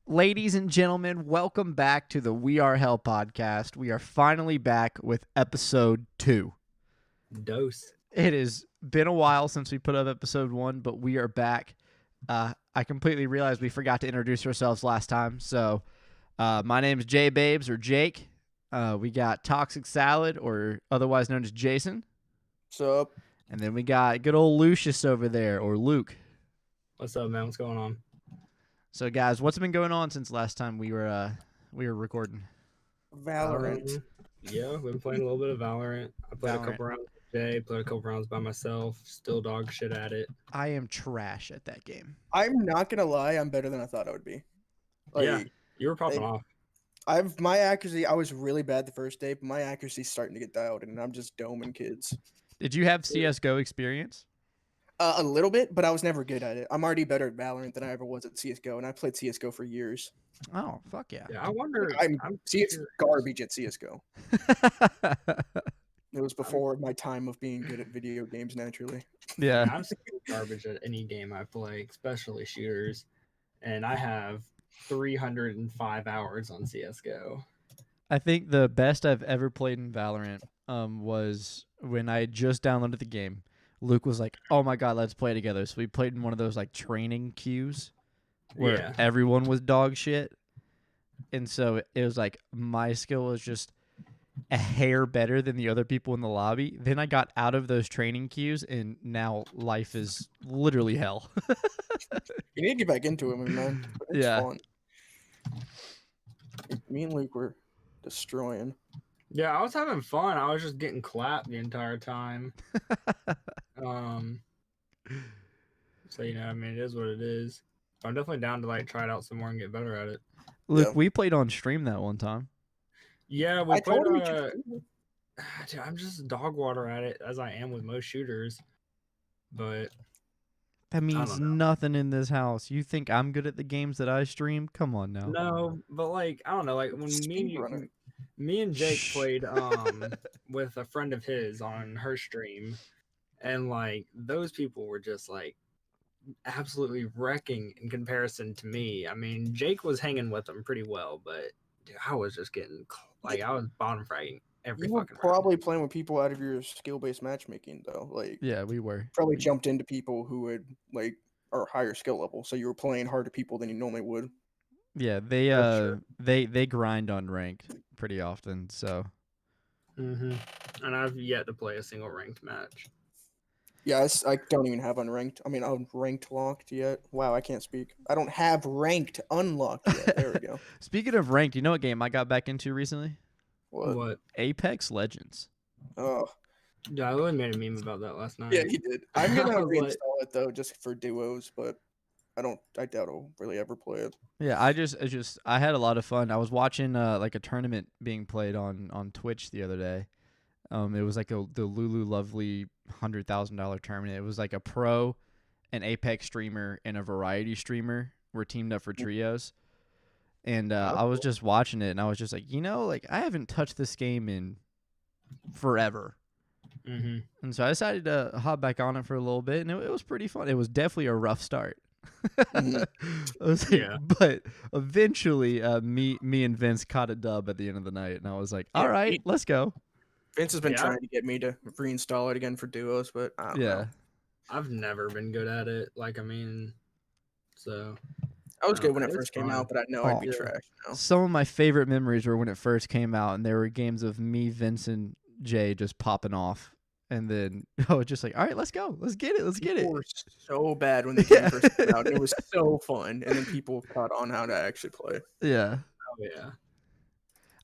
Ladies and gentlemen, welcome back to the WeAreHell Podcast. We are finally back with episode 2. Dose. It has been a while since we put up episode 1, but we are back. I completely realized we forgot to introduce ourselves last time. So my name is Jay Babes, or Jake. We got Toxic Salad, or otherwise known as Jason. What's up? And then we got good old Lucius over there, or Luke. What's up, man? What's going on? So, guys, what's been going on since last time we were recording? Valorant. Yeah, we've been playing a little bit of Valorant. I played a couple rounds today, played a couple rounds by myself, still dog shit at it. I am trash at that game. I'm not gonna lie, I'm better than I thought I would be. Yeah, you were popping off. My accuracy, I was really bad the first day, but my accuracy's starting to get dialed in, and I'm just doming kids. Did you have CSGO experience? A little bit, but I was never good at it. I'm already better at Valorant than I ever was at CSGO, and I played CSGO for years. Oh, fuck yeah. Yeah, I wonder. I'm garbage at CSGO. It was before my time of being good at video games naturally. Yeah. I'm garbage at any game I play, especially shooters, and I have 305 hours on CSGO. I think the best I've ever played in Valorant was when I just downloaded the game. Luke was like, "Oh my god, let's play together." So we played in one of those like training queues where everyone was dog shit. And so it was like my skill was just a hair better than the other people in the lobby. Then I got out of those training queues, and now life is literally hell. You need to get back into it, man. It's fun. Me and Luke were destroying. Yeah, I was having fun. I was just getting clapped the entire time. So, I mean, it is what it is. But I'm definitely down to like try it out some more and get better at it. Luke, we played on stream that one time. Yeah, we played. Dude, I'm just dog water at it as I am with most shooters. But that means nothing in this house. You think I'm good at the games that I stream? Come on now. No, but like I don't know. Like when me and Jake played with a friend of his on her stream, and like those people were just like absolutely wrecking in comparison to me. I mean, Jake was hanging with them pretty well, but dude, I was just getting like I was bottom fragging every you were fucking probably round. Playing with people out of your skill-based matchmaking though. Like yeah, we were probably jumped into people who would like are higher skill level, so you were playing harder people than you normally would. Yeah, they grind on ranked pretty often, so. And I've yet to play a single ranked match. Yeah, I don't even have unranked. I mean, unranked locked yet. Wow, I can't speak. I don't have ranked unlocked yet. There we go. Speaking of ranked, you know what game I got back into recently? What? Apex Legends. Oh. Yeah, I really made a meme about that last night. Yeah, he did. I'm gonna reinstall it though, just for duos, but I doubt I'll really ever play it. Yeah, I had a lot of fun. I was watching like a tournament being played on Twitch the other day. It was like the Lulu Lovely $100,000 tournament. It was like a pro, an Apex streamer, and a variety streamer were teamed up for trios. And I was just watching it, and I was just like, like I haven't touched this game in forever. And so I decided to hop back on it for a little bit, and it was pretty fun. It was definitely a rough start. But eventually, me and Vince caught a dub at the end of the night, and I was like, all right, let's go. Vince has been trying to get me to reinstall it again for duos, but I don't know. I've never been good at it. Like, I mean, so I was good when it first came out, but I know I'd be trash now. Some of my favorite memories were when it first came out, and there were games of me, Vince, and Jay just popping off. And then I was just like, all right, let's go. Let's get it. People were so bad when the game first came out. It was so fun. And then people caught on how to actually play. Yeah. Oh, yeah.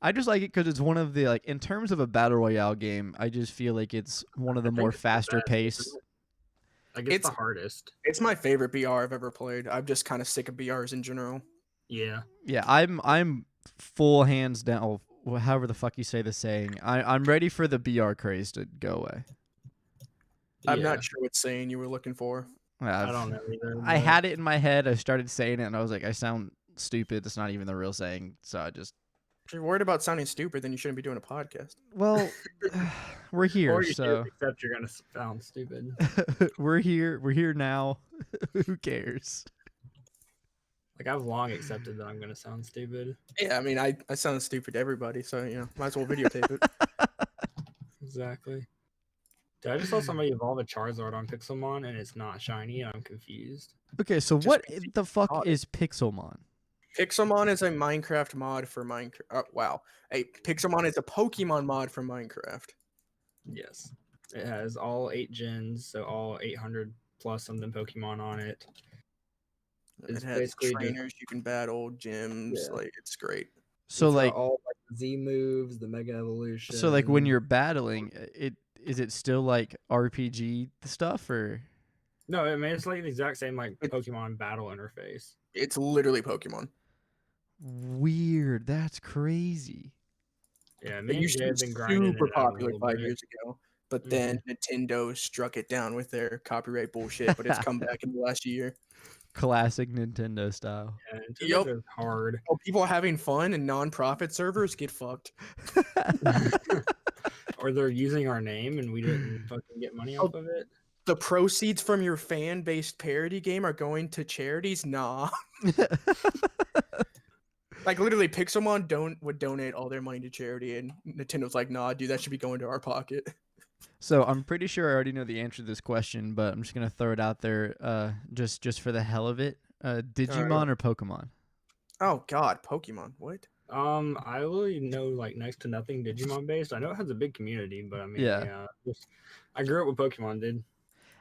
I just like it because it's one of the, like, in terms of a battle royale game, I just feel like it's one of the more faster paced. Like, it's the hardest. It's my favorite BR I've ever played. I'm just kind of sick of BRs in general. Yeah. Yeah, I'm full hands down. However the fuck you say the saying. I'm ready for the BR craze to go away. I'm not sure what saying you were looking for. I don't know either. I had it in my head. I started saying it, and I was like, I sound stupid. It's not even the real saying. So I just... If you're worried about sounding stupid, then you shouldn't be doing a podcast. Well, we're here, or you so... Except you're going to sound stupid. We're here now. Who cares? Like, I've long accepted that I'm gonna sound stupid. Yeah, I mean, I sound stupid to everybody, so might as well videotape it. Exactly. Dude, I just saw somebody evolve a Charizard on Pixelmon, and it's not shiny, and I'm confused. Okay, so Just what because the fuck caught it. is Pixelmon? Pixelmon is a Minecraft mod for Minecraft. Wow, Pixelmon is a Pokemon mod for Minecraft. Yes. It has all 8 gens, so all 800 plus something Pokemon on it. It's It has basically trainers you can battle, gyms. Yeah. Like, it's great. So it's got like, all like the Z moves, the Mega Evolution. so like when you're battling, is it still like RPG stuff or? No, I mean it's like the exact same like Pokemon battle interface. It's literally Pokemon. Weird. That's crazy. Yeah, It me and used Jay to have be been grinding super it out a popular little 5 bit. years ago, but then Nintendo struck it down with their copyright bullshit. But it's come back in the last year. Classic Nintendo style. Yeah, Yup. Nintendo's hard. Oh, people are having fun and non-profit servers get fucked. Or they're using our name and we didn't fucking get money off of it. The proceeds from your fan-based parody game are going to charities? Nah. Like, literally, Pixelmon would donate all their money to charity, and Nintendo's like, nah, dude, that should be going to our pocket. So I'm pretty sure I already know the answer to this question, but I'm just gonna throw it out there, just for the hell of it. Digimon or Pokemon? Oh, God, Pokemon. What? I really know like next to nothing Digimon based. I know it has a big community, but I mean, Yeah. I grew up with Pokemon, dude.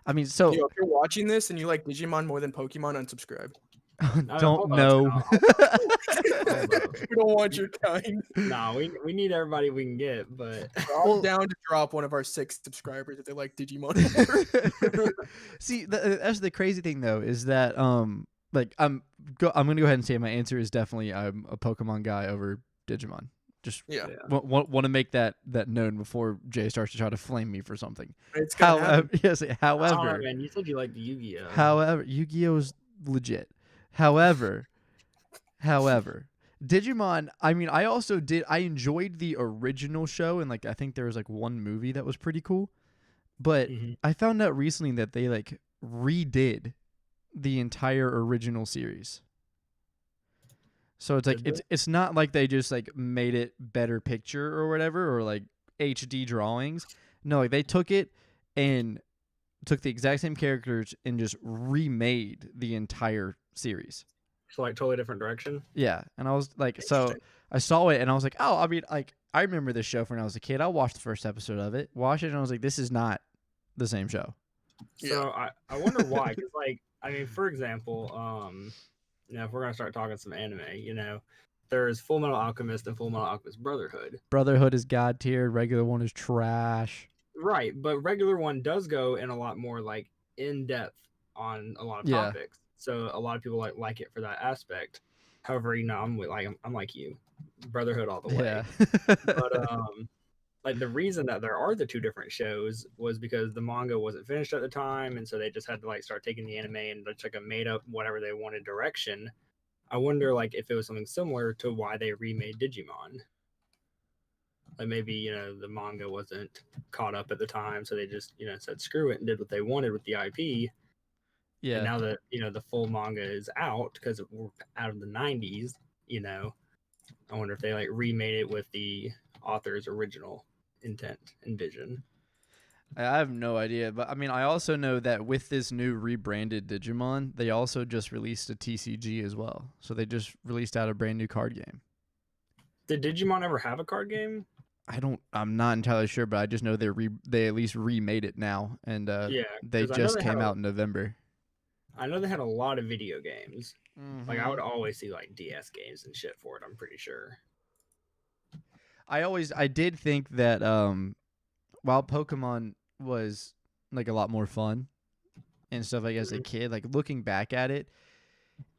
I mean, so Yo, if you're watching this and you like Digimon more than Pokemon, unsubscribe. don't know. We don't want your kind. Nah, we need everybody we can get, but I'm down to drop one of our 6 subscribers if they like Digimon more. See, that's the crazy thing though, is that like I'm gonna go ahead and say my answer is definitely I'm a Pokemon guy over Digimon. Just want to make that known before Jay starts to try to flame me for something. It's gonna happen. Yes, however, oh, man, you said you liked Yu-Gi-Oh. However, Yu-Gi-Oh is legit. However, Digimon, I mean, I enjoyed the original show, and like I think there was like one movie that was pretty cool. But I found out recently that they like redid the entire original series. So it's like it's not like they just like made it better picture or whatever, or like HD drawings. No, like they took it and took the exact same characters and just remade the entire series. So like totally different direction. Yeah, and I was like, so I saw it and I was like, oh, I mean, like I remember this show from when I was a kid. I watched the first episode of it, watched it, and I was like, this is not the same show. So I wonder why, because like I mean, for example, if we're gonna start talking some anime, there's Full Metal Alchemist and Full Metal Alchemist Brotherhood. Brotherhood is god tier. Regular one is trash. Right, but regular one does go in a lot more like in depth on a lot of topics. So a lot of people like it for that aspect. However, I'm like you, Brotherhood all the way. Yeah. But like the reason that there are the 2 different shows was because the manga wasn't finished at the time, and so they just had to like start taking the anime and just like a made up whatever they wanted direction. I wonder like if it was something similar to why they remade Digimon. Like maybe the manga wasn't caught up at the time, so they just said screw it and did what they wanted with the IP. Yeah. And now that the full manga is out because we're out of the 90s, I wonder if they like remade it with the author's original intent and vision. I have no idea, but I mean, I also know that with this new rebranded Digimon, they also just released a TCG as well. So they just released out a brand new card game. Did Digimon ever have a card game? I'm not entirely sure, but I just know they at least remade it now, and they just came out in November. I know they had a lot of video games. Like I would always see like DS games and shit for it. I'm pretty sure. I did think that while Pokemon was like a lot more fun and stuff like as a kid, like looking back at it,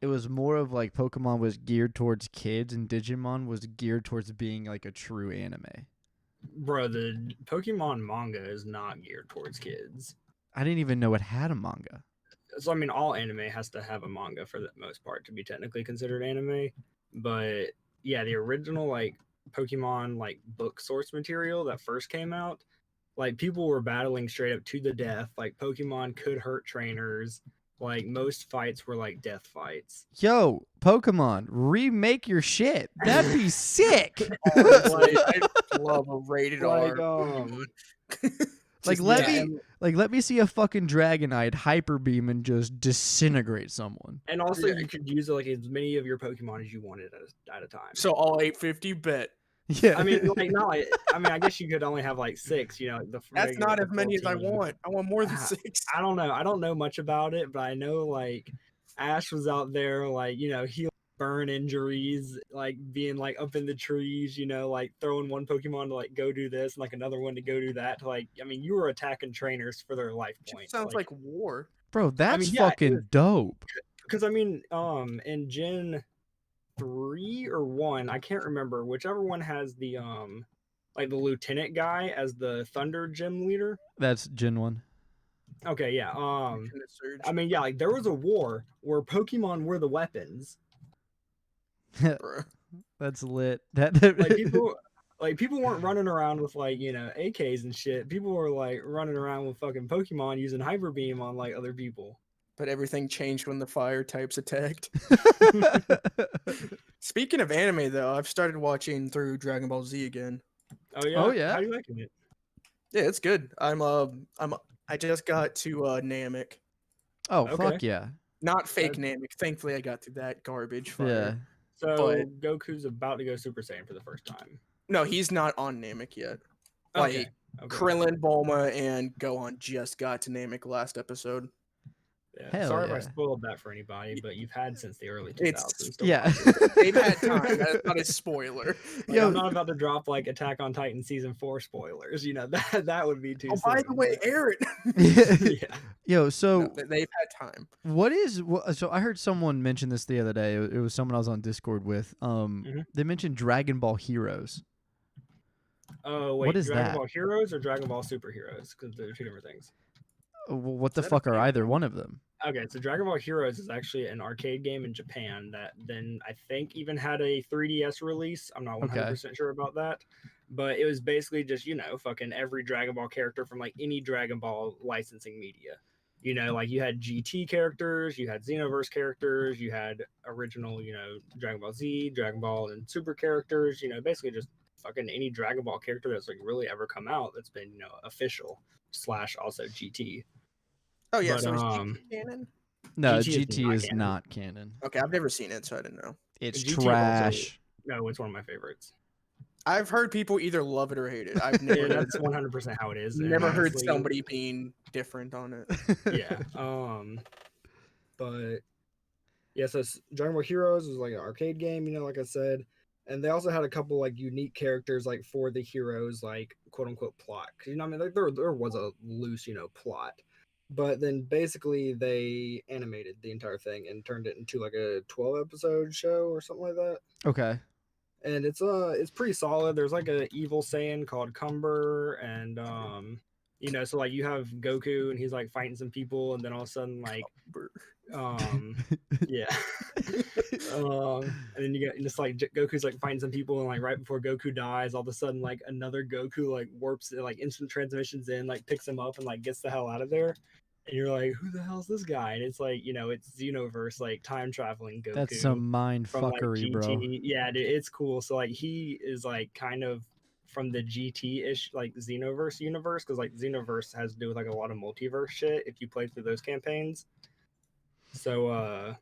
it was more of like Pokemon was geared towards kids and Digimon was geared towards being like a true anime. Bro, the Pokemon manga is not geared towards kids. I didn't even know it had a manga. So I mean, all anime has to have a manga for the most part to be technically considered anime. But yeah, the original like Pokemon like book source material that first came out, like people were battling straight up to the death. Like Pokemon could hurt trainers. like most fights were like death fights. Yo, Pokemon, remake your shit. That'd be sick. Honestly, I love a rated Like R. Like Just- let yeah, me let me see a fucking Dragonite hyper beam and just disintegrate someone. And also, Yeah. you could use like as many of your Pokemon as you wanted at a time. So all 850 bet. Yeah. I mean, like not like I mean, I guess you could only have like 6. You know, like the That's regular not as many as I 14. want. I want more than Ah, 6. I don't know. I don't know much about it, but I know like Ash was out there, like healing burn injuries, like being like up in the trees, like throwing one Pokemon to like go do this, and like another one to go do that. To, like, I mean, you were attacking trainers for their life points. Sounds like war. Bro, that's yeah, fucking dope. because I mean, in Gen 3 or 1, I can't remember, whichever one has the like the lieutenant guy as the Thunder Gym leader. That's Gen 1. Okay, yeah. Infinite Surge. I mean, yeah, like there was a war where Pokemon were the weapons. Bruh. That's lit. Like people weren't running around with like AKs and shit. People were like running around with fucking Pokemon using Hyper Beam on like other people. But everything changed when the fire types attacked. Speaking of anime, though, I've started watching through Dragon Ball Z again. Oh yeah. Oh, yeah? How you liking it? Yeah, it's good. I just got to Namek. Oh, Okay. fuck yeah. Not fake Namek. Thankfully, I got to that garbage fire. Yeah. So But- Goku's about to go Super Saiyan for the first time. No, he's not on Namek yet. Okay. Like, Okay. Krillin, Bulma, and Gohan just got to Namek last episode. Yeah. Hell Sorry yeah. if I spoiled that for anybody, but you've had since the early 2000s. It's- to Yeah. watch it. They've had time. That's not a spoiler. Like, Yo. I'm not about to drop like Attack on Titan season 4 spoilers. that would be too. Oh, by the soon, way, but- Aaron. yeah. Yo, so No, they've had time. so I heard someone mention this the other day. It was someone I was on Discord with. They mentioned Dragon Ball Heroes. Oh wait, What is Dragon that? Ball Heroes or Dragon Ball Superheroes? Because they're two different things. What the that a fuck are thing? either one of them? Okay, so Dragon Ball Heroes is actually an arcade game in Japan that then I think even had a 3DS release. I'm not 100% sure about that. But it was basically just, fucking every Dragon Ball character from like any Dragon Ball licensing media. Like you had GT characters, you had Xenoverse characters, you had original, Dragon Ball Z, Dragon Ball, and Super characters, basically just fucking any Dragon Ball character that's like really ever come out that's been, official / also GT. Oh yeah, But, so is GT canon? No, GT GT is is not not canon. Okay, I've never seen it, so I didn't know. It's GT also- trash. No, it's one of my favorites. I've heard people either love it or hate it. I've Yeah, never, that's 100% how it is. and never heard honestly, somebody being different on it. Yeah. But yeah, so Dragon Ball Heroes was like an arcade game, like I said, and they also had a couple like unique characters like for the heroes, like quote unquote plot. 'Cause, I mean, like there was a loose, plot, but then basically they animated the entire thing and turned it into like a 12-episode show or something like that. Okay. And it's pretty solid. There's like a evil Saiyan called Cumber, and so like you have Goku and he's like fighting some people, and then all of a sudden like yeah, and then you get just like Goku's like fighting some people, and like right before Goku dies, all of a sudden like another Goku like warps like instant transmissions in, like picks him up and like gets the hell out of there. And you're like, who the hell's this guy? And it's like, it's Xenoverse, like time traveling Goku. That's some mind from like fuckery, GT. bro. Yeah, dude, it's cool. So like he is like kind of from the GT-ish like Xenoverse universe, because like Xenoverse has to do with like a lot of multiverse shit if you play through those campaigns. So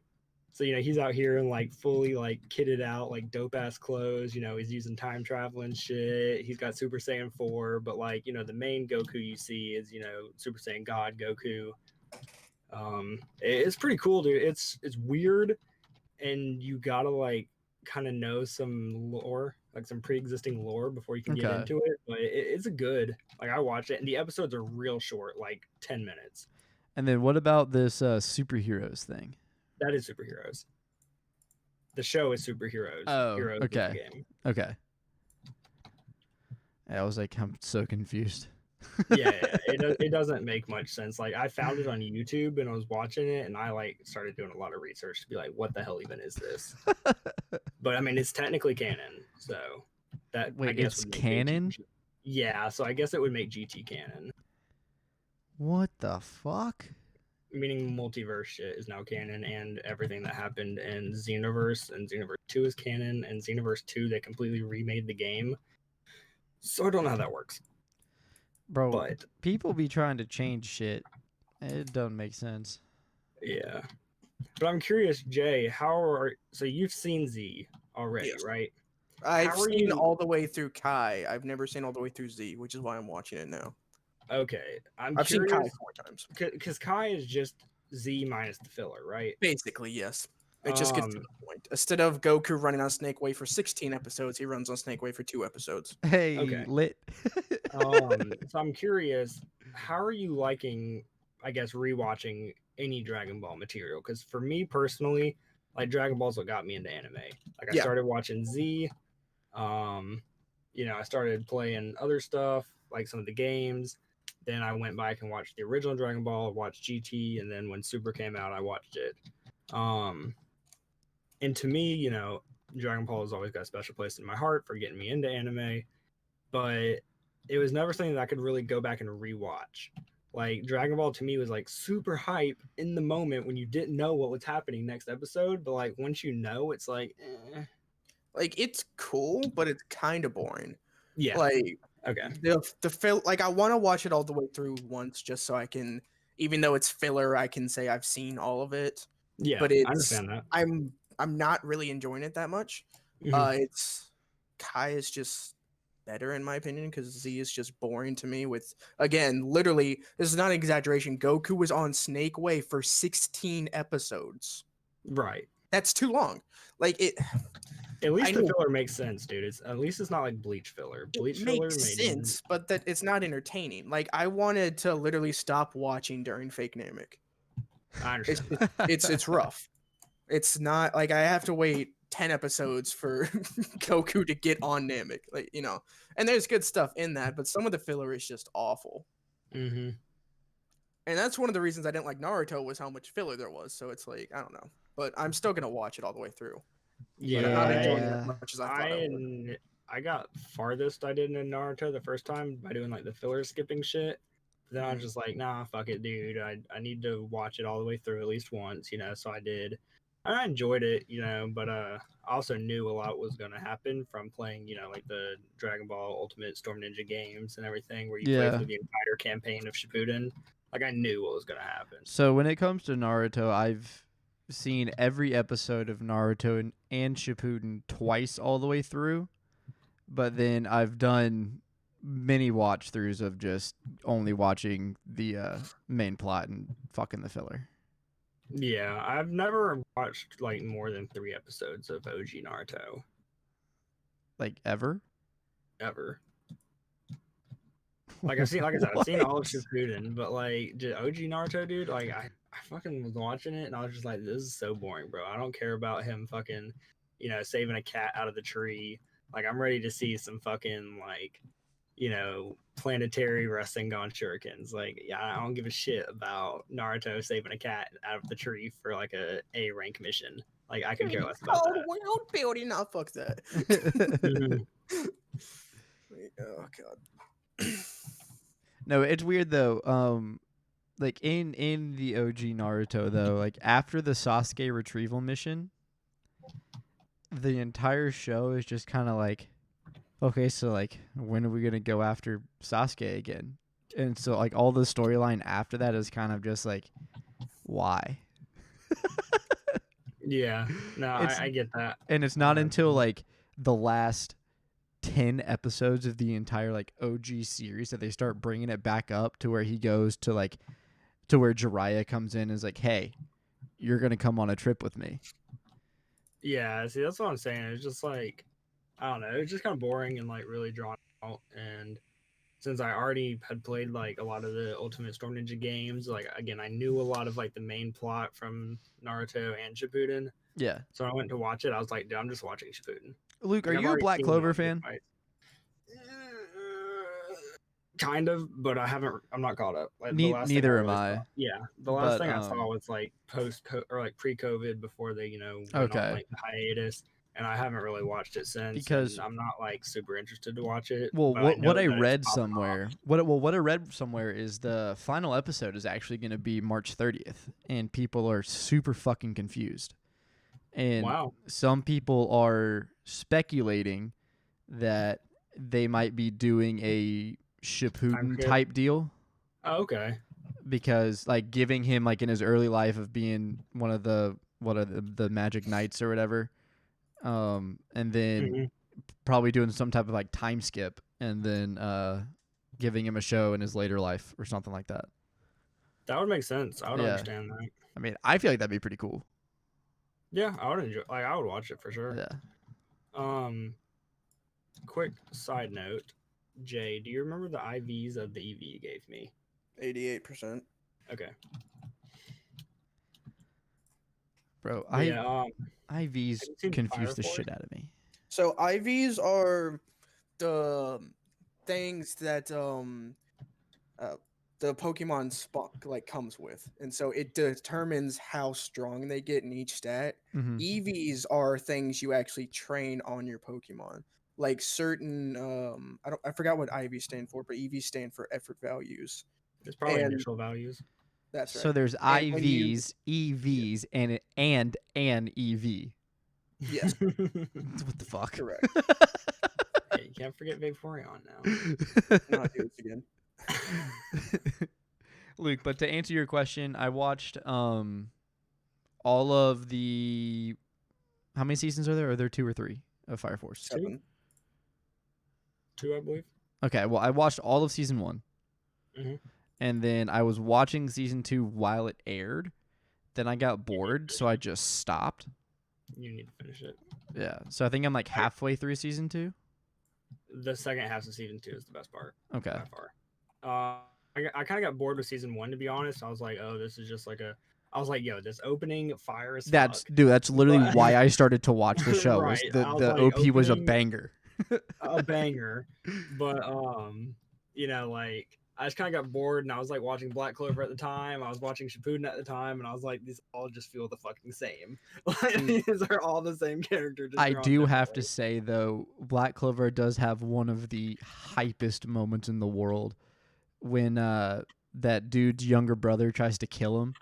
he's out here and like fully like kitted out, like dope ass clothes, he's using time traveling shit. He's got Super Saiyan 4, but like, the main Goku you see is, Super Saiyan God Goku. It's pretty cool, dude. It's weird, and you gotta like kind of know some lore, like some pre-existing lore before you can get Okay. into it. But it's a good, like, I watched it, and the episodes are real short, like 10 minutes. And then what about this superheroes thing? That is Superheroes. The show is Superheroes. Oh, Heroes is the okay. game. Okay. I was like, I'm so confused. Yeah, it doesn't make much sense. Like, I found it on YouTube and I was watching it, and I like started doing a lot of research to be like, what the hell even is this? But I mean, it's technically canon, so that I Wait, guess it's would make canon? Yeah, so I guess it would make GT canon. What the fuck? meaning multiverse shit is now canon, and everything that happened in Xenoverse and Xenoverse 2 is canon, and Xenoverse 2 they completely remade the game. So I don't know how that works. Bro, But people be trying to change shit. It doesn't make sense. yeah. But I'm curious, Jay, so you've seen Z already, Yes. right? I've How are seen you- all the way through Kai. I've never seen all the way through Z, which is why I'm watching it now. Okay. I've seen Kai 4 times. Because Kai is just Z minus the filler, right? Basically, yes. It just gets to the point. Instead of Goku running on Snake Way for 16 episodes, he runs on Snake Way for 2 episodes. Hey, Okay. lit. So I'm curious, how are you liking, I guess, rewatching any Dragon Ball material? Because for me personally, like Dragon Ball's what got me into anime. Like I Yeah. started watching Z. I started playing other stuff, like some of the games. Then I went back and watched the original Dragon Ball, watched GT, and then when Super came out, I watched it. And to me, Dragon Ball has always got a special place in my heart for getting me into anime, but it was never something that I could really go back and rewatch. Like Dragon Ball to me was like super hype in the moment when you didn't know what was happening next episode, but like once you know, it's like, Like, it's cool, but it's kind of boring. yeah, Like, okay, like I want to watch it all the way through once just so I can, even though it's filler, I can say I've seen all of it. yeah, But I understand that. I'm not really enjoying it that much. Mhm. It's Kai is just better in my opinion because Z is just boring to me. With again, literally, this is not an exaggeration. Goku was on Snake Way for 16 episodes. Right. That's too long. Like it. At least I the know filler makes sense, dude. At least it's not like Bleach filler. Bleach it filler makes made sense, but that it's not entertaining. Like I wanted to literally stop watching during Fake Namek. I It's understand that. it's rough. It's not like I have to wait 10 episodes for Goku to get on Namek, like and there's good stuff in that, but some of the filler is just awful. Mm-hmm. And that's one of the reasons I didn't like Naruto was how much filler there was. So it's like I don't know, but I'm still gonna watch it all the way through. Yeah, But I'm not enjoying it Yeah. as much as I thought I would. I got farthest I did in Naruto the first time by doing like the filler skipping shit. Then I was just like, nah, fuck it, dude. I need to watch it all the way through at least once, so I did. And I enjoyed it, but I also knew a lot was gonna happen from playing, like the Dragon Ball Ultimate Storm Ninja games and everything where you play Yeah. through the entire campaign of Shippuden. Like I knew what was gonna happen. So when it comes to Naruto, I've seen every episode of Naruto and Shippuden twice all the way through, but then I've done many watch throughs of just only watching the main plot and fucking the filler. Yeah, I've never watched like more than 3 episodes of OG Naruto Like ever. ever. Like I've seen all of What? Shippuden, but like OG Naruto, dude, like I fucking was watching it and I was just like, this is so boring, bro. I don't care about him fucking, saving a cat out of the tree. Like I'm ready to see some fucking like, planetary Rasengan shurikens. Like, yeah, I don't give a shit about Naruto saving a cat out of the tree for like a rank mission. Like I can care less about that. World building, now fuck that. Mhm. Oh god. No, it's weird though. Like in the OG Naruto though, like after the Sasuke retrieval mission, the entire show is just kind of like, okay, so like when are we gonna go after Sasuke again? And so like all the storyline after that is kind of just like, why? Yeah, no, I get that. And it's not until like the last 10 episodes of the entire like OG series that they start bringing it back up to where he goes to like to where Jiraiya comes in and is like, hey, you're gonna come on a trip with me. Yeah, see, that's what I'm saying. It's just like, I don't know, it's just kind of boring and like really drawn out. And since I already had played like a lot of the Ultimate Storm Ninja games, like again, I knew a lot of like the main plot from Naruto and Shippuden. Yeah. So I went to watch it. I was like, dude, I'm just watching Shippuden. Luke, Like, are I've you a already Black seen Clover all the fan? fights. Kind of, but I'm not caught up. Like the last Neither thing am I really I. saw, yeah, the last But, thing I saw was like or like pre-COVID before they went Okay. on like the hiatus, and I haven't really watched it since. Because and I'm not like super interested to watch it. well, but I know what I that it's read popping off. somewhere, what I read somewhere is the final episode is actually going to be March 30th, and people are super fucking confused. And Wow. some people are speculating that they might be doing a Shippuden skip. type deal. Oh, okay. Because like giving him like in his early life of being one of the the Magic Knights or whatever, and then Mhm. probably doing some type of like time skip, and then giving him a show in his later life or something like that. That would make sense. I would Yeah. understand that. I mean, I feel like that'd be pretty cool. Yeah, I would enjoy. Like, I would watch it for sure. Yeah. Quick side note, Jay, do you remember the IVs of the EV you gave me? 88%. Okay. Bro, But yeah. IVs have you seen confuse the Fire shit Force? out of me. So IVs are the things that the Pokemon like comes with, and so it determines how strong they get in each stat. Mhm. EVs are things you actually train on your Pokemon, like certain I forgot what IV stand for, but EV stand for effort values. It's probably And- initial values. That's right. So there's And when you- IVs, EVs, and an EV. Yes, What the fuck? correct. Hey, you can't forget Vaporeon now. Not do this again. Luke, but to answer your question, I watched all of the how many seasons are there? Are there 2 or 3 of Fire Force? 7. 2, I believe. Okay, well I watched all of season 1. Mhm. And then I was watching season 2 while it aired. Then I got bored, so I just stopped. You need to finish it. Yeah. So I think I'm like halfway through season 2. The second half of season 2 is the best part Okay. by far. I kind of got bored with season 1, to be honest. I was like, oh, this is just like I was like, yo, this opening fire is That's fuck. that's literally But- why I started to watch the show. Right, Was the I was the like, OP was a opening- banger. a banger. But you know, like I just kind of got bored, and I was like watching Black Clover at the time. I was watching Shippuden at the time, and I was like, these all just feel the fucking same. Like, these are all the same character. Just I drawn do have to differently. say though, Black Clover does have one of the hypest moments in the world when that dude's younger brother tries to kill him.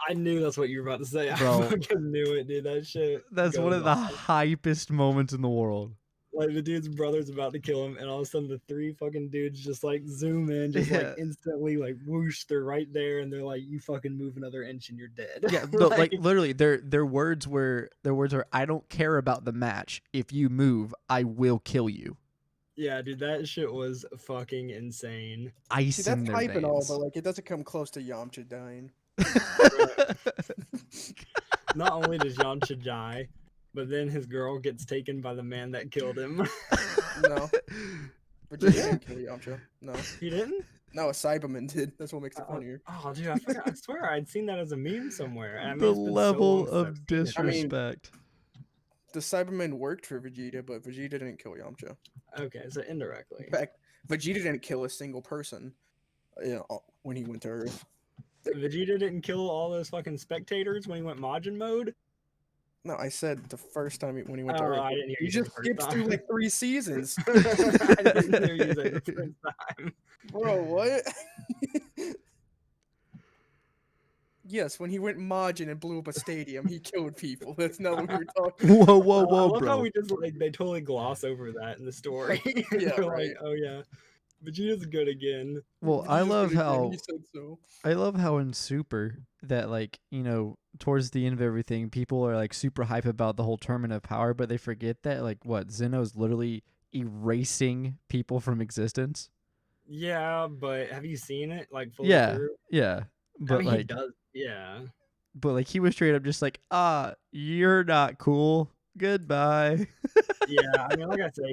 I knew that's what you were about to say. Bro. I fucking knew it, dude. That shit. That's one goes of the off. hypest moments in the world. Like the dude's brother's about to kill him, and all of a sudden the 3 fucking dudes just like zoom in, just Yeah. like instantly, like whoosh, they're right there, and they're like, "You fucking move another inch and you're dead." Yeah, no, like literally, their words were I don't care about the match. If you move, I will kill you. yeah, dude, that shit was fucking insane. See, Ice in that's their hype and all, veins. but like it doesn't come close to Yamcha dying. Not only does Yamcha die, but then his girl gets taken by the man that killed him. No, Vegeta didn't kill Yamcha. No, He didn't? no, a Cyberman did. That's what makes it funnier. Oh, dude, I forgot. I swear I'd seen that as a meme somewhere. I mean, The it's been so level long since I've of seen it. I mean- disrespect. The Cyberman worked for Vegeta, but Vegeta didn't kill Yamcha. Okay, so indirectly. In fact, Vegeta didn't kill a single person. When he went to Earth. Vegeta didn't kill all those fucking spectators when he went Majin mode. No, I said the first time when he went to Oh, Earth. I didn't hear He you say just the first skips time. through like 3 seasons. I didn't hear you say the first time. Bro, what? Yes, when he went Majin and blew up a stadium, he killed people. That's not what we were talking Whoa, about. whoa, I whoa, love how bro. we just like they totally gloss over that in the story. Yeah, They're right. like, oh yeah, Vegeta's good again. Well, I Vegeta's love good again, how he said so. I love how in Super that like, you know, towards the end of everything, people are like super hype about the whole tournament of power, but they forget that like what, Zeno's literally erasing people from existence. Yeah, but have you seen it like fully Yeah. through? Yeah. But I mean, he like does. Yeah. but like he was straight up just like, you're not cool. Goodbye. Yeah, I mean, like I said,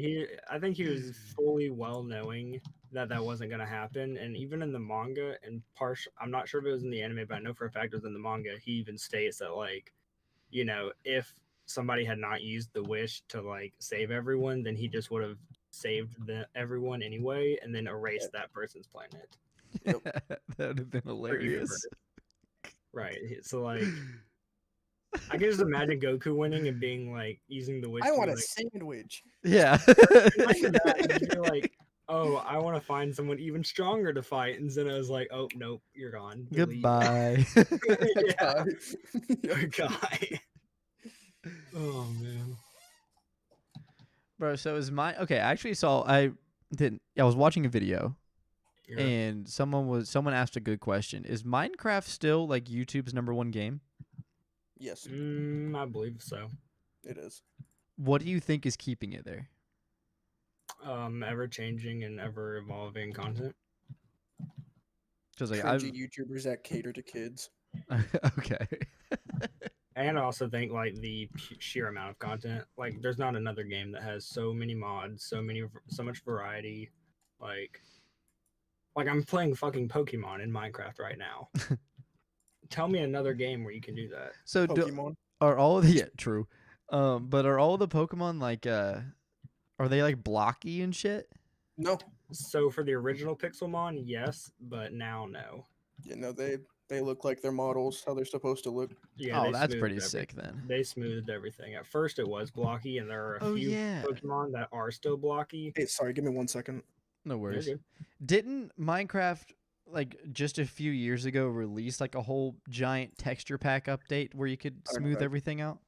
I think he was fully well knowing that that wasn't going to happen. And even in the manga, and I'm not sure if it was in the anime, but I know for a fact it was in the manga. He even states that, like, you know, if somebody had not used the wish to like save everyone, then he just would have saved everyone anyway, and then erased that person's planet. That would have been hilarious. Right. So like, I can just imagine Goku winning and being like using the wish. I to want be a like, sandwich. Yeah. imagine that, and then you're like, oh, I want to find someone even stronger to fight, and Zeno's like, oh nope, you're gone. Delete. Goodbye. Yeah, your guy. Oh man. Bro, so is my okay, I actually saw I was watching a video Yeah. and someone asked a good question. Is Minecraft still like YouTube's #1 game? Yes, I believe so. it is. What do you think is keeping it there? Ever changing and ever evolving content. Cuz like Cringy YouTubers that cater to kids. okay. And I also think like the sheer amount of content. Like, there's not another game that has so many mods, so much variety. Like I'm playing fucking Pokemon in Minecraft right now. Tell me another game where you can do that. So Pokemon. are all of the true. But are all the Pokemon like are they like blocky and shit? No. So for the original Pixelmon, yes, but now no. You know, they look like their models, how they're supposed to look. Yeah, Oh, they that's smoothed pretty sick then. They smoothed everything. At first, it was blocky, and there are a Oh, few yeah. Pokemon that are still blocky. Hey, sorry, give me 1 second. No You're worries. good. Didn't Minecraft like just a few years ago release like a whole giant texture pack update where you could smooth Okay. everything out?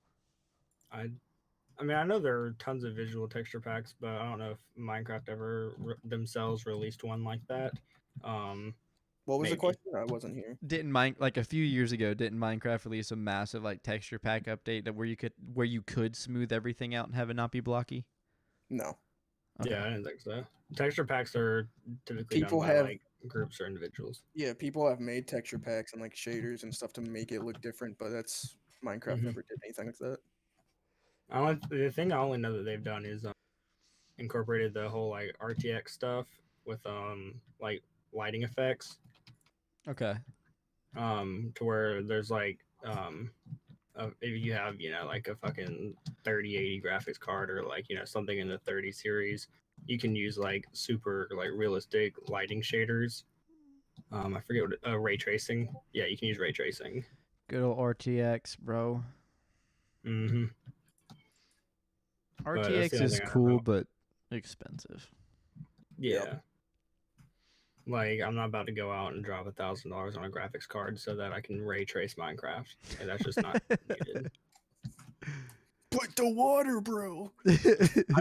I mean, I know there are tons of visual texture packs, but I don't know if Minecraft ever themselves released one like that. What was the Maybe. question? I wasn't here. Didn't like a few years ago? Didn't Minecraft release a massive like texture pack update that where you could smooth everything out and have it not be blocky? No. Okay. Yeah, I didn't think so. Texture packs are typically People done by have- like groups or individuals. Yeah, people have made texture packs and like shaders and stuff to make it look different, but that's Minecraft Mhm. never did anything like that. The thing I only know that they've done is incorporated the whole like RTX stuff with like lighting effects. Okay. To where there's like if you have like a fucking 3080 graphics card or like something in the 30 series, you can use like super like realistic lighting shaders. I forget what ray tracing. Yeah, you can use ray tracing. Good old RTX, bro. Mm-hmm. that's the RTX only is thing I know cool about. but expensive. Yeah. Yep. Like, I'm not about to go out and drop $1,000 on a graphics card so that I can ray trace Minecraft. Like, that's just not needed. But the water, bro. I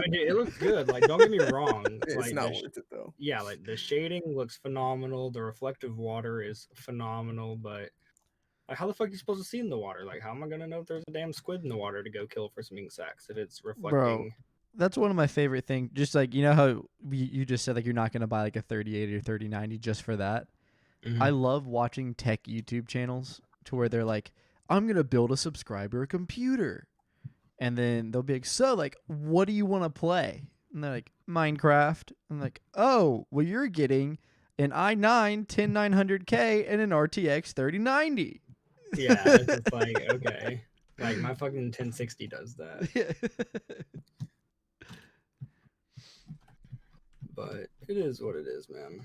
mean, it looks good. Like, don't get me wrong. It's like, not worth it though. yeah, like the shading looks phenomenal. The reflective water is phenomenal, but like, how the fuck are you supposed to see in the water? Like, how am I gonna know if there's a damn squid in the water to go kill for some ink sacks if it's reflecting? Bro, that's one of my favorite things. Just like, you know how you just said like you're not going to buy like a 3080 or 3090 just for that. Mhm. I love watching tech YouTube channels to where they're like, I'm going to build a subscriber computer. And then they'll be like, so like, what do you want to play? And they're like, Minecraft. I'm like, oh, well, you're getting an i9 10900K and an RTX 3090. Yeah, it's just like, okay. Like, my fucking 1060 does that. But it is what it is, man.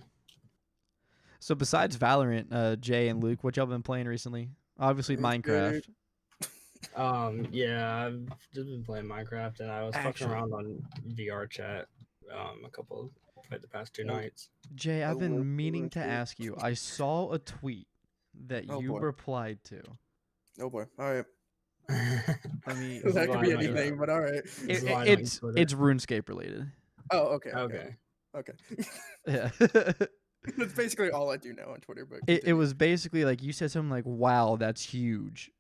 So besides Valorant, Jay and Luke, what y'all been playing recently? Obviously Minecraft. Yeah, I've just been playing Minecraft, and I was fucking Actually- around on VR chat like the past 2 nights. Jay, I I've been love meaning Valorant to too. ask you. I saw a tweet that Oh, you boy. replied to. Oh boy. All right. Let me. This is That could why be I don't use- anything, but all right. This is It- why I don't use it's Twitter. it's RuneScape related. Oh, okay. Okay. Okay. Yeah. That's basically all I do now on Twitter. But it continue. was basically like you said something like, "Wow, that's huge,"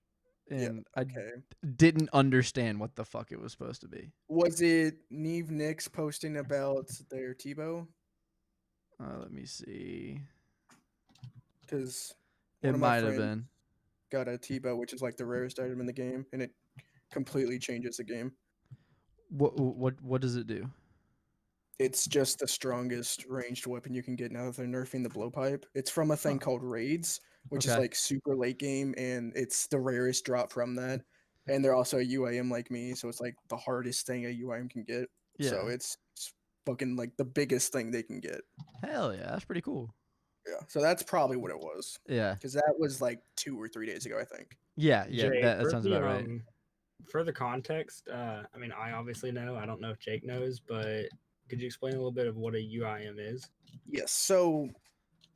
Yeah, and okay. I didn't understand what the fuck it was supposed to be. Was it Neve Nix posting about their Tebow? Let me see. Because It might have been. got a Tebow, which is like the rarest item in the game, and it completely changes the game. What does it do? It's just the strongest ranged weapon you can get now that they're nerfing the blowpipe. It's from a thing Oh. called raids, which is Okay. like super late game, and it's the rarest drop from that. And they're also a UIM like me, so it's like the hardest thing a UIM can get. So Yeah. it's fucking like the biggest thing they can get. Hell yeah, that's pretty cool. Yeah, so that's probably what it was. Yeah. Because that was like 2 or 3 days ago, I think. Yeah. Jake, That sounds about right. For the context, I mean, I obviously know. I don't know if Jake knows, but could you explain a little bit of what a UIM is? Yes. So,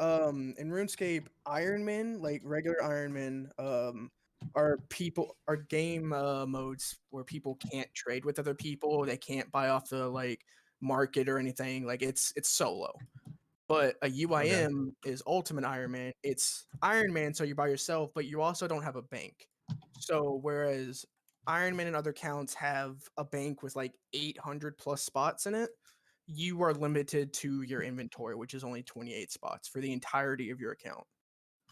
in RuneScape, Ironman, like regular Ironman, are game modes where people can't trade with other people. They can't buy off the like market or anything. Like it's solo. But a UIM is Ultimate Iron Man. It's Iron Man, so you're by yourself, but you also don't have a bank. So whereas Iron Man and other counts have a bank with like 800 plus spots in it, you are limited to your inventory, which is only 28 spots for the entirety of your account.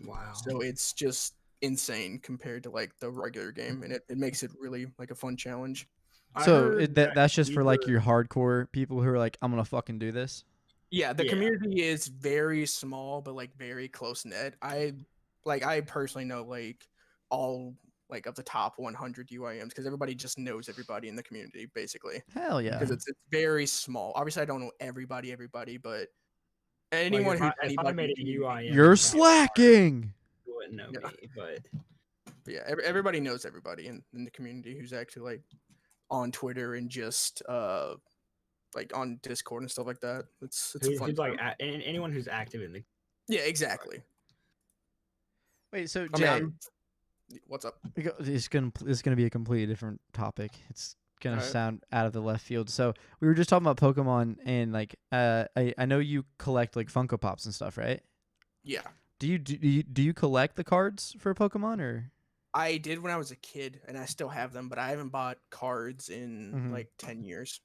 Wow. So it's just insane compared to like the regular game, and it makes it really like a fun challenge. So that's just for like your hardcore people who are like, I'm gonna fucking do this. Yeah, the community is very small, but like very close knit. I personally know like all like of the top 100 UIMs because everybody just knows everybody in the community basically. Hell yeah. Because it's very small. Obviously, I don't know everybody, but anyone who's if I made a UIM, you're slacking. You wouldn't know me, but yeah, everybody knows everybody in the community who's actually like on Twitter and just like on Discord and stuff like that. It's a fun like anyone who's active in the. Yeah, exactly. Wait, so Jay, what's up? It's gonna be a completely different topic. It's gonna sound out of the left field. So we were just talking about Pokemon, and like, I know you collect like Funko Pops and stuff, right? Yeah. Do you collect the cards for Pokemon or? I did when I was a kid, and I still have them, but I haven't bought cards in like 10 years.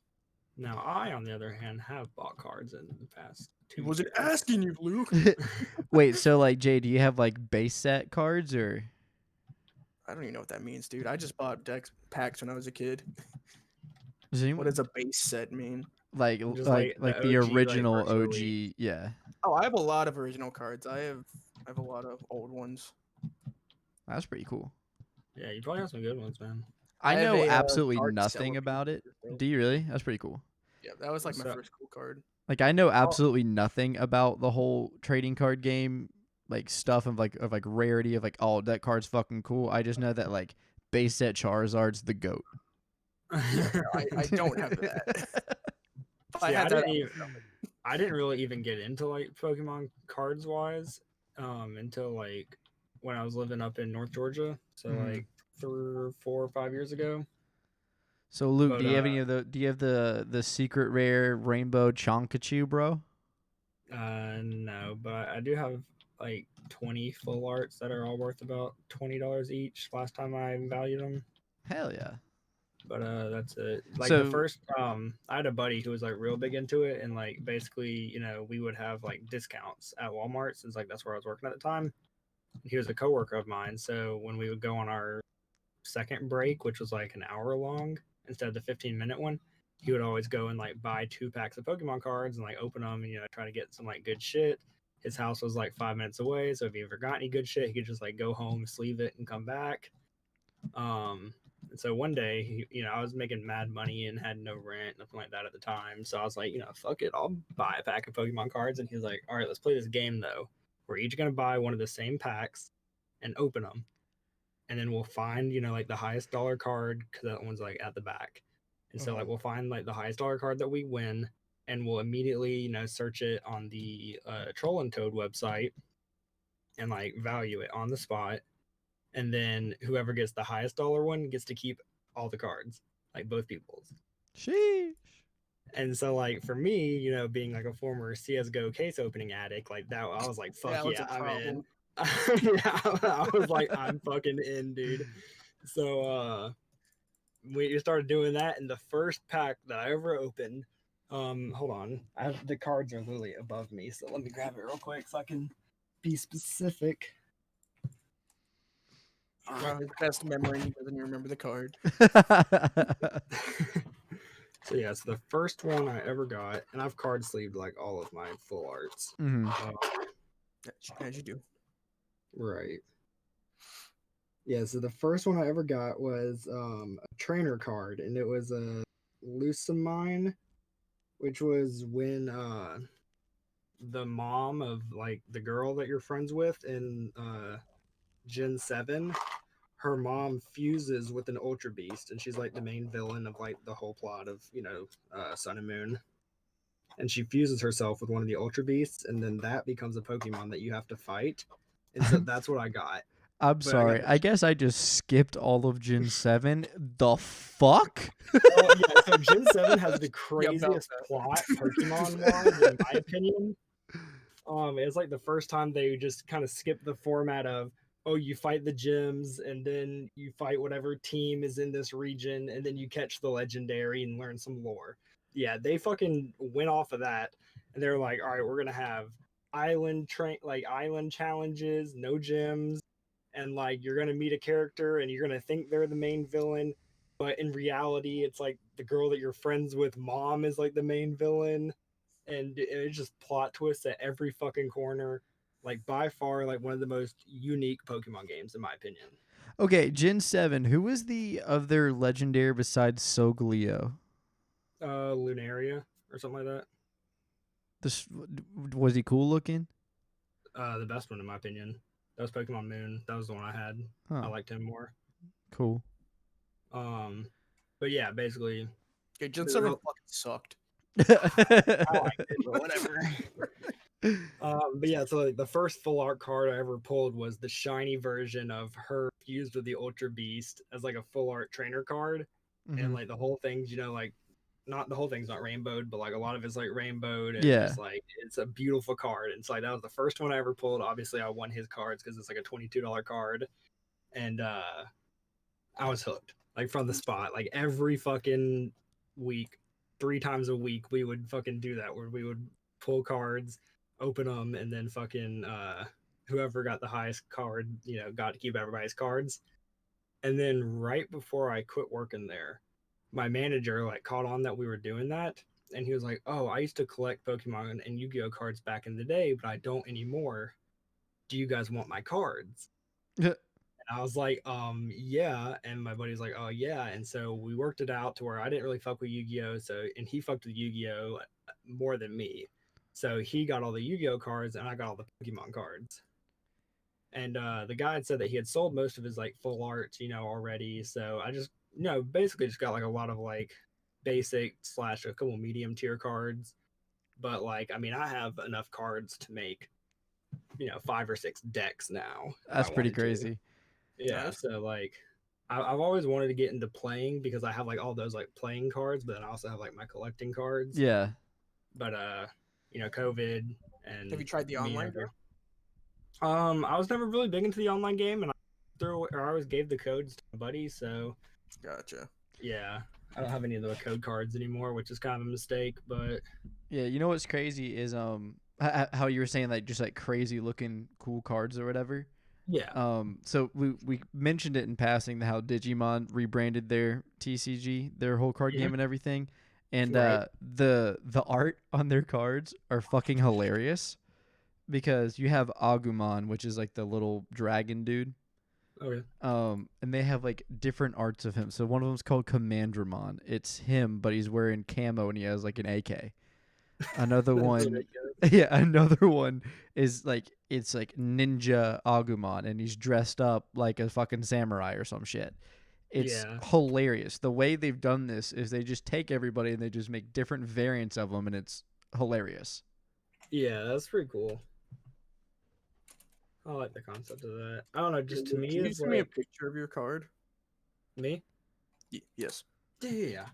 Now, I, on the other hand, have bought cards in the past 2 years. Was it asking you, Luke? Wait, so like, Jay, do you have like base set cards or? I don't even know what that means, dude. I just bought deck packs when I was a kid. What does a base set mean? Like the original like OG, yeah. Oh, I have a lot of original cards. I have a lot of old ones. That's pretty cool. Yeah, you probably have some good ones, man. I know absolutely nothing about it. Do you really? That's pretty cool. Yeah, that was like my first cool card. Like I know absolutely nothing about the whole trading card game, like stuff of like rarity of like, oh, that card's fucking cool. I just know that like base set Charizard's the GOAT. Yeah, no, I don't have that. I didn't really even get into like Pokemon cards wise until like when I was living up in North Georgia. So like 3, 4, or 5 years ago. So Luke, do you have any of the secret rare rainbow Chonkachu, bro? No, but I do have like 20 full arts that are all worth about $20 each. Last time I valued them. Hell yeah. But that's it. Like the first, I had a buddy who was like real big into it, and like basically, you know, we would have like discounts at Walmart since like that's where I was working at the time. He was a coworker of mine, so when we would go on our second break, which was like an hour long instead of the 15-minute one, he would always go and like buy 2 packs of Pokemon cards and like open them and, you know, try to get some like good shit. His house was like 5 minutes away, so if he ever got any good shit, he could just like go home, sleeve it, and come back. And so one day, you know, I was making mad money and had no rent, nothing like that at the time. So I was like, you know, fuck it, I'll buy a pack of Pokemon cards. And he was like, all right, let's play this game though. We're each gonna buy one of the same packs and open them, and then we'll find, you know, like the highest dollar card because that one's like at the back. And so like we'll find like the highest dollar card that we win, and we'll immediately, you know, search it on the Troll and Toad website and like value it on the spot. And then whoever gets the highest dollar one gets to keep all the cards, like both people's. Sheesh. And so, like, for me, you know, being like a former CSGO case opening addict, like that, I was like, fuck yeah, I'm in. Yeah, I was like, I'm fucking in, dude. So, we started doing that, and the first pack that I ever opened, hold on, the cards are literally above me, so let me grab it real quick so I can be specific. His best memory, he doesn't even remember the card. So yeah, so the first one I ever got, and I've card sleeved like all of my full arts. As you do. Right. Yeah, so the first one I ever got was a trainer card, and it was a Lucamine, which was when the mom of like the girl that you're friends with in Gen 7, her mom fuses with an Ultra Beast, and she's like the main villain of like the whole plot of Sun and Moon. And she fuses herself with one of the Ultra Beasts, and then that becomes a Pokemon that you have to fight. And so that's what I got. I'm But I got sorry. I guess I just skipped all of Gen 7. The fuck? yeah, so Gen 7 has the about craziest that. plot Pokemon wise, in my opinion. It's like the first time they just kind of skipped the format of, oh, you fight the gyms and then you fight whatever team is in this region and then you catch the legendary and learn some lore. Yeah, they fucking went off of that and they're like, all right, we're gonna have island challenges, no gyms, and like you're gonna meet a character and you're gonna think they're the main villain, but in reality, it's like the girl that you're friends with, mom, is like the main villain, and it's just plot twists at every fucking corner. Like by far, like one of the most unique Pokemon games in my opinion. Okay, Gen 7. Who was the other legendary besides Solgaleo? Lunaria or something like that. This was he cool looking? The best one in my opinion. That was Pokemon Moon. That was the one I had. Huh. I liked him more. Cool. But yeah, basically. Okay, Gen 7 fucking sucked. I liked it, but whatever. But yeah, so like, the first full art card I ever pulled was the shiny version of her fused with the Ultra Beast as like a full art trainer card. And like the whole thing's, like not the whole thing's not rainbowed, but like a lot of it's like rainbowed, and Yeah. just like it's a beautiful card. And it's like that was the first one I ever pulled. Obviously, I won his cards because it's like a $22 card, and I was hooked like from the spot. Like every fucking week, 3 times a week, we would fucking do that where we would pull cards, open them, and then fucking whoever got the highest card, got to keep everybody's cards. And then right before I quit working there, my manager like caught on that we were doing that, and he was like, "Oh, I used to collect Pokemon and Yu-Gi-Oh cards back in the day, but I don't anymore. Do you guys want my cards?" And I was like, yeah. And my buddy's like, oh yeah. And so we worked it out to where I didn't really fuck with Yu-Gi-Oh, and he fucked with Yu-Gi-Oh more than me. So he got all the Yu-Gi-Oh cards and I got all the Pokemon cards. And the guy had said that he had sold most of his like full art, already. So I just, basically just got like a lot of like basic / a couple medium tier cards. But like, I mean, I have enough cards to make, 5 or 6 decks now. That's pretty crazy. Yeah, Nice. so like I've always wanted to get into playing because I have like all those like playing cards, but then I also have like my collecting cards. Yeah. But COVID and Have you tried the online game? I was never really big into the online game, and I always gave the codes to my buddy. So Gotcha. yeah, I don't have any of the code cards anymore, which is kind of a mistake. But Yeah, you know what's crazy is how you were saying like just like crazy looking cool cards or whatever. yeah, So we mentioned it in passing how Digimon rebranded their TCG, their whole card game and everything, and Right. the art on their cards are fucking hilarious because you have Agumon, which is like the little dragon dude. okay, And they have like different arts of him. So one of them's called Commandramon. It's him, but he's wearing camo and he has like an AK. Another one, yeah, another one is like it's like Ninja Agumon, and he's dressed up like a fucking samurai or some shit. It's Yeah. hilarious. The way they've done this is they just take everybody and they just make different variants of them, and it's hilarious. Yeah, that's pretty cool. I like the concept of that. I don't know, just to me, Can you it's send me a like picture of your card? me. Yes. Yeah.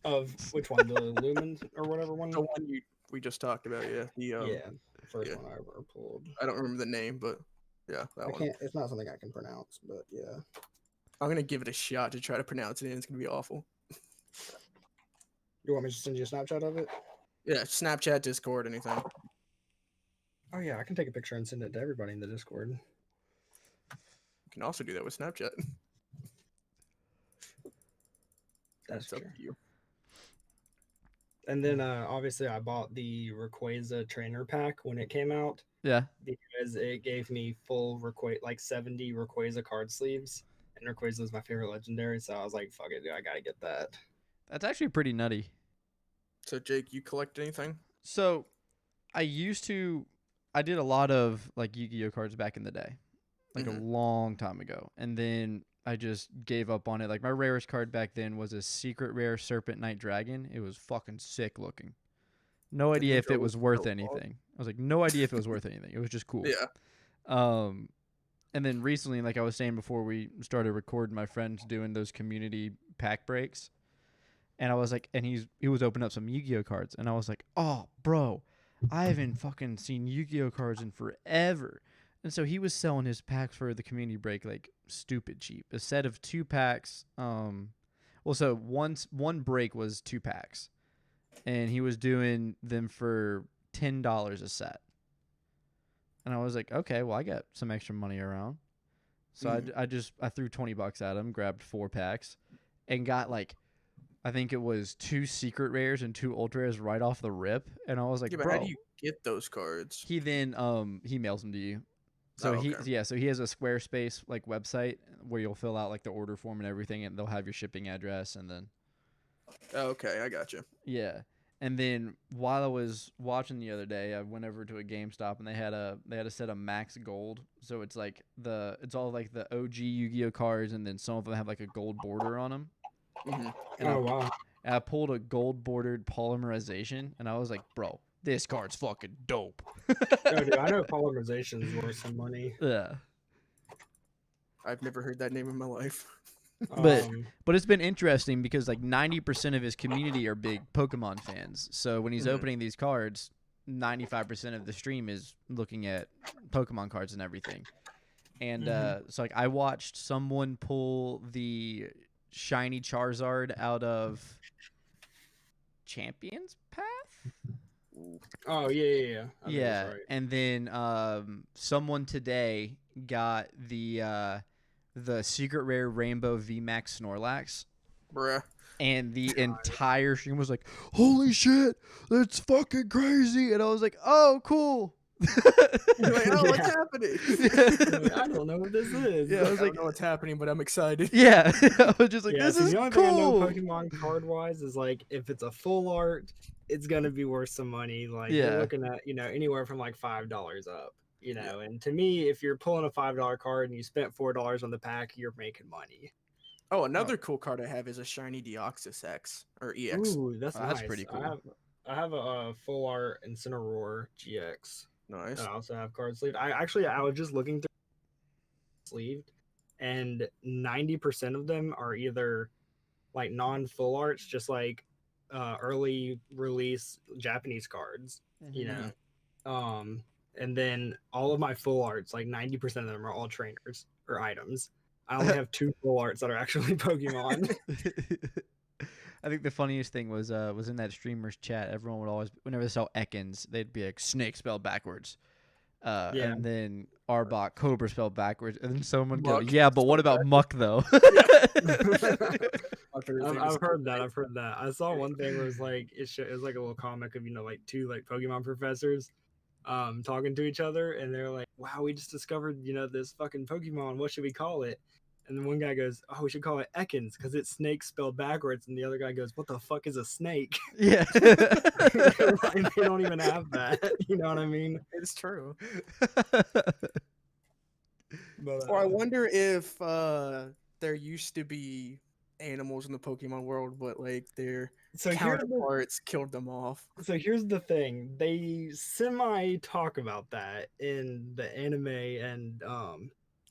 Of which one, the Lumens or whatever one? The one we just talked about, yeah. Yeah, first yeah. one I ever pulled. I don't remember the name, but yeah, that one. It's not something I can pronounce, but yeah. I'm gonna give it a shot to try to pronounce it, and it's gonna be awful. You want me to send you a Snapchat of it? Yeah, Snapchat, Discord, anything. Oh yeah, I can take a picture and send it to everybody in the Discord. You can also do that with Snapchat. That's up true. to you. And then obviously I bought the Rayquaza trainer pack when it came out Yeah. because it gave me full Rayquaza, like 70 Rayquaza card sleeves. And Rayquaza is my favorite legendary, so I was like, fuck it, dude, I gotta get that. That's actually pretty nutty. So, Jake, you collect anything? So I did a lot of like Yu-Gi-Oh cards back in the day, like a long time ago, and then I just gave up on it. Like my rarest card back then was a secret rare Serpent Knight Dragon. It was fucking sick looking. No idea if it was worth anything. I was like, no idea if it was worth anything. It was just cool. Yeah. And then recently, like I was saying before we started recording, my friend's doing those community pack breaks. And I was like, and he was opening up some Yu-Gi-Oh cards. And I was like, oh, bro, I haven't fucking seen Yu-Gi-Oh cards in forever. And so he was selling his packs for the community break like stupid cheap. A set of 2 packs. So one break was 2 packs. And he was doing them for $10 a set. And I was like, okay, well, I got some extra money around. So I threw $20 at him, grabbed 4 packs, and got like, I think it was 2 secret rares and 2 ultra rares right off the rip. And I was like, but bro, how do you get those cards? He then he mails them to you. So so he has a Squarespace like website where you'll fill out like the order form and everything, and they'll have your shipping address, and then. Okay, I got you. Yeah. And then while I was watching the other day, I went over to a GameStop and they had a set of Max Gold. So it's like it's all like the OG Yu-Gi-Oh cards, and then some of them have like a gold border on them. Wow! And I pulled a gold bordered polymerization, and I was like, bro, this card's fucking dope. Dude, I know polymerization is worth some money. Yeah. I've never heard that name in my life. But it's been interesting because like 90% of his community are big Pokemon fans. So when he's opening these cards, 95% of the stream is looking at Pokemon cards and everything. And so like I watched someone pull the shiny Charizard out of Champions Path. Oh yeah. Yeah, right. And then someone today got the secret rare Rainbow VMAX Snorlax. Bruh. And the entire stream was like, holy shit, that's fucking crazy. And I was like, oh, cool. You're like, oh, what's happening? I don't know what this is. Yeah, I was I like, don't know what's happening, but I'm excited. Yeah. I was just like, this is the only cool. thing I know Pokemon card wise is like if it's a full art, it's gonna be worth some money. Like you're looking at, anywhere from like $5 up. And to me, if you're pulling a $5 card and you spent $4 on the pack, you're making money. Oh, another cool card I have is a shiny Deoxys X or EX. Ooh, that's nice. That's pretty cool. I have a full art Incineroar GX. Nice. I also have card sleeved. I was just looking through sleeved, and 90% of them are either like non-full arts, just like early release Japanese cards. And then all of my full arts, like 90% of them are all trainers or items. I only have 2 full arts that are actually Pokemon. I think the funniest thing was in that streamer's chat. Everyone would always, whenever they saw Ekans, they'd be like snake spelled backwards. And then Arbok, Cobra spelled backwards. And then someone would go, yeah, but what about Muck though? I've heard that. I saw one thing where it was like it was like a little comic of like 2 like Pokemon professors talking to each other, and they're like, wow, we just discovered this fucking Pokemon, what should we call it? And then one guy goes, oh, we should call it Ekans because it's snake spelled backwards. And the other guy goes, what the fuck is a snake? Yeah. They don't even have that. You know what I mean? It's true. But, I wonder if there used to be animals in the Pokemon world, but like their counterparts killed them off. So here's the thing. They semi talk about that in the anime and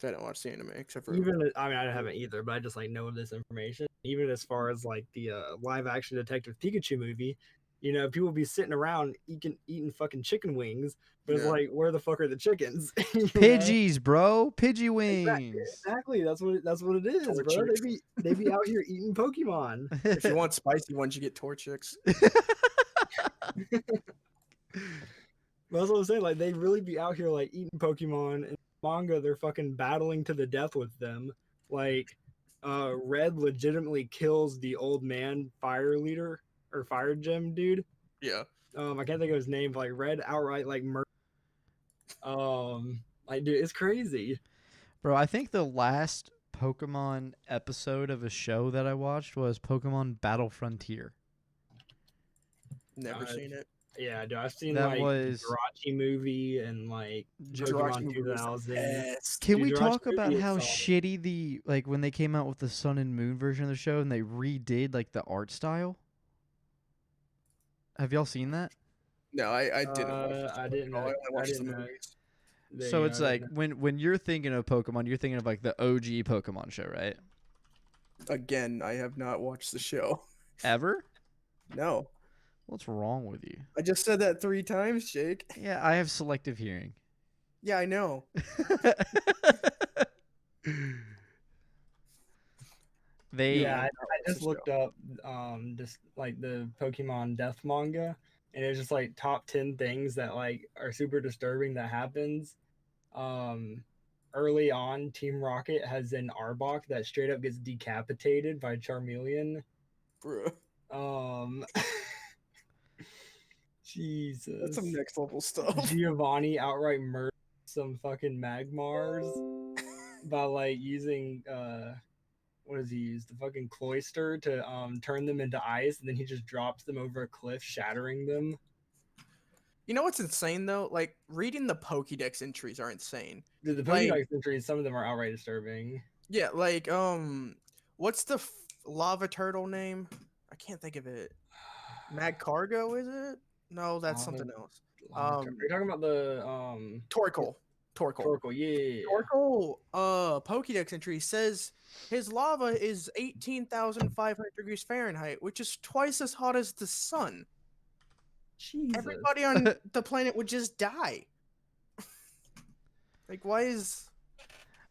I didn't watch the anime except for I haven't either, but I just like know of this information. Even as far as like the live action Detective Pikachu movie, people be sitting around eating fucking chicken wings, but it's like, where the fuck are the chickens? Pidgeys, bro. Pidgey wings. Exactly. That's what it is, bro. They be out here eating Pokemon. If you want spicy ones, you get Torchics. That's what I'm saying. Like they really be out here like eating Pokemon. And manga, they're fucking battling to the death with them. Like Red legitimately kills the old man fire leader or fire gem dude. Yeah. I can't think of his name, but like Red outright like murder. Like dude, it's crazy. Bro, I think the last Pokemon episode of a show that I watched was Pokemon Battle Frontier. Never seen it. Yeah, dude, I've seen That like the was. Jirachi movie and like Jirachi Pokemon movie was the 2000. best. Can Dude, we Jirachi talk about movie is how solid. shitty the like when they came out with the Sun and Moon version of the show and they redid like the art style? Have y'all seen that? No, I didn't watch the I show didn't at all. I know. only I watched the didn't know. movies. There So you it's go, I like didn't know. when you're thinking of Pokemon, you're thinking of like the OG Pokemon show, right? Again, I have not watched the show. Ever? No. What's wrong with you? I just said that 3 times, Jake. Yeah, I have selective hearing. Yeah, I know. They Yeah, I watched just the looked up just like the Pokemon Death manga, and it's just like top 10 things that like are super disturbing that happens. Um, early on, Team Rocket has an Arbok that straight up gets decapitated by Charmeleon. Bruh. Um, Jesus. That's some next level stuff. Giovanni outright murders some fucking Magmars by like using what does he use? The fucking cloister to turn them into ice, and then he just drops them over a cliff, shattering them. You know what's insane though? Like reading the Pokédex entries are insane. Dude, the Like- Pokédex entries, some of them are outright disturbing. Yeah, like what's the lava turtle name? I can't think of it. Magcargo, is it? No, that's something else. Are you talking about the Torkoal. Torkoal? Yeah. Torkoal Pokédex entry says his lava is 18,500 degrees Fahrenheit, which is twice as hot as the sun. Jesus. Everybody on the planet would just die. Like, why is...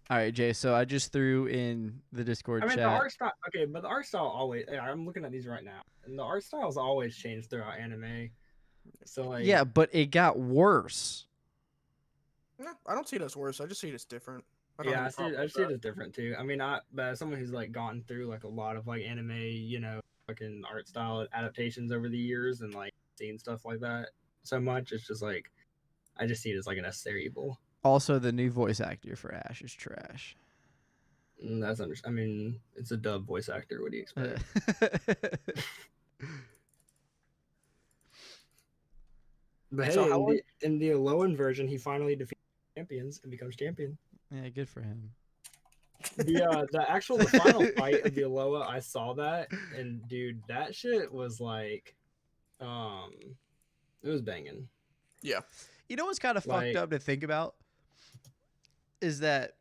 All right, Jay. So I just threw in the Discord I mean, chat. the art style. Okay, but the art style always. Yeah, I'm looking at these right now, and the art styles always change throughout anime. So like, Yeah, but it got worse. No, I don't see it as worse. I just see it as different. I don't yeah, have a problem I with see it that. as different too. I mean, but as someone who's like gone through like a lot of like anime, fucking art style adaptations over the years, and like seen stuff like that so much, it's just like I just see it as like a necessary evil. Also, the new voice actor for Ash is trash. And that's I mean, it's a dub voice actor. What do you expect? But hey, So how in the Alolan version, he finally defeats champions and becomes champion. Yeah, good for him. The final fight of the Alola, I saw that, and dude, that shit was like, it was banging. Yeah. You know what's kind of Like- fucked up to think about is that